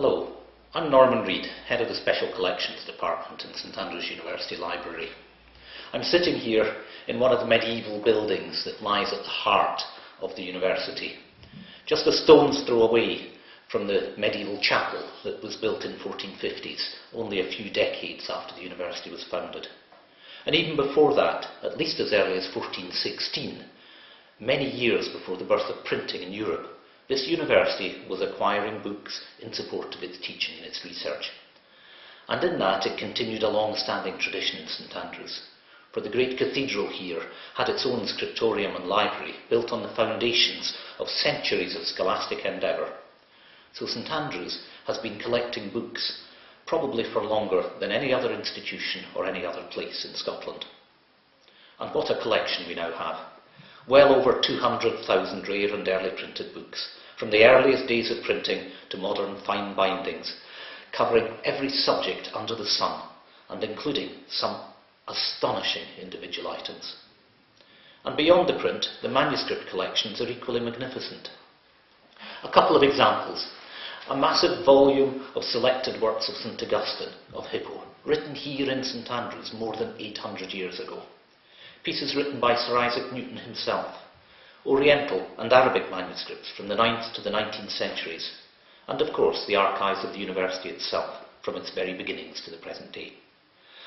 Hello, I'm Norman Reid, Head of the Special Collections Department in St Andrews University Library. I'm sitting here in one of the medieval buildings that lies at the heart of the university, just a stone's throw away from the medieval chapel that was built in 1450s, only a few decades after the university was founded. And even before that, at least as early as 1416, many years before the birth of printing in Europe, this university was acquiring books in support of its teaching and its research. And in that it continued a long-standing tradition in St Andrews, for the great cathedral here had its own scriptorium and library built on the foundations of centuries of scholastic endeavour. So St Andrews has been collecting books probably for longer than any other institution or any other place in Scotland. And what a collection we now have. Well over 200,000 rare and early printed books, from the earliest days of printing to modern fine bindings, covering every subject under the sun and including some astonishing individual items. And beyond the print, the manuscript collections are equally magnificent. A couple of examples. A massive volume of selected works of St Augustine of Hippo, written here in St Andrews more than 800 years ago. Pieces written by Sir Isaac Newton himself, Oriental and Arabic manuscripts from the 9th to the 19th centuries, and of course the archives of the university itself from its very beginnings to the present day.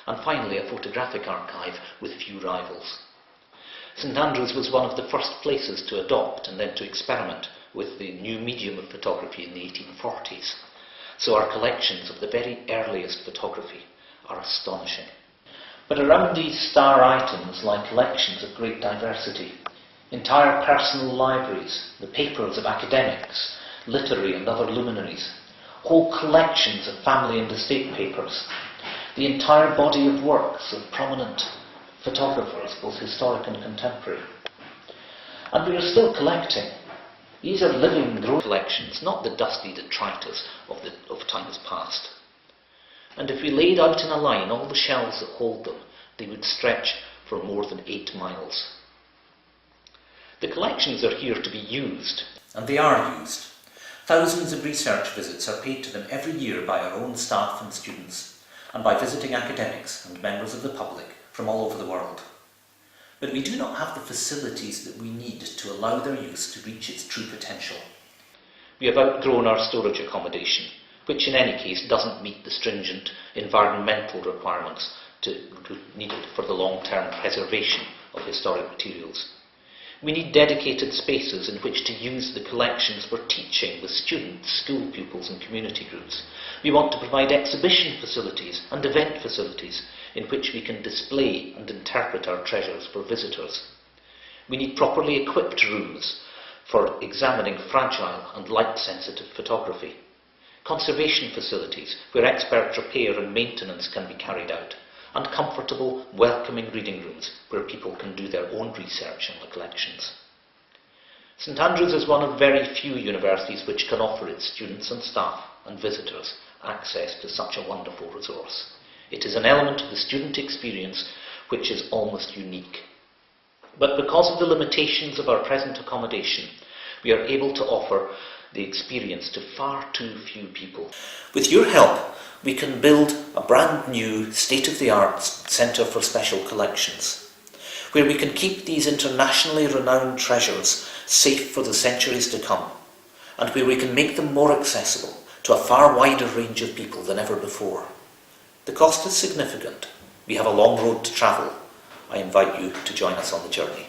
And finally a photographic archive with few rivals. St Andrews was one of the first places to adopt and then to experiment with the new medium of photography in the 1840s, so our collections of the very earliest photography are astonishing. But around these star items lie collections of great diversity, entire personal libraries, the papers of academics, literary and other luminaries, whole collections of family and estate papers, the entire body of works of prominent photographers, both historic and contemporary. And we are still collecting. These are living, growing collections, not the dusty detritus of times past. And if we laid out in a line all the shelves that hold them, they would stretch for more than 8 miles. The collections are here to be used, and they are used. Thousands of research visits are paid to them every year by our own staff and students, and by visiting academics and members of the public from all over the world. But we do not have the facilities that we need to allow their use to reach its true potential. We have outgrown our storage accommodation, which in any case doesn't meet the stringent environmental requirements needed for the long-term preservation of historic materials. We need dedicated spaces in which to use the collections for teaching with students, school pupils and community groups. We want to provide exhibition facilities and event facilities in which we can display and interpret our treasures for visitors. We need properly equipped rooms for examining fragile and light-sensitive photography. Conservation facilities where expert repair and maintenance can be carried out, and comfortable, welcoming reading rooms where people can do their own research on the collections. St Andrews is one of very few universities which can offer its students and staff and visitors access to such a wonderful resource. It is an element of the student experience which is almost unique. But because of the limitations of our present accommodation, we are able to offer the experience to far too few people. With your help, we can build a brand new, state-of-the-art centre for special collections, where we can keep these internationally renowned treasures safe for the centuries to come, and where we can make them more accessible to a far wider range of people than ever before. The cost is significant. We have a long road to travel. I invite you to join us on the journey.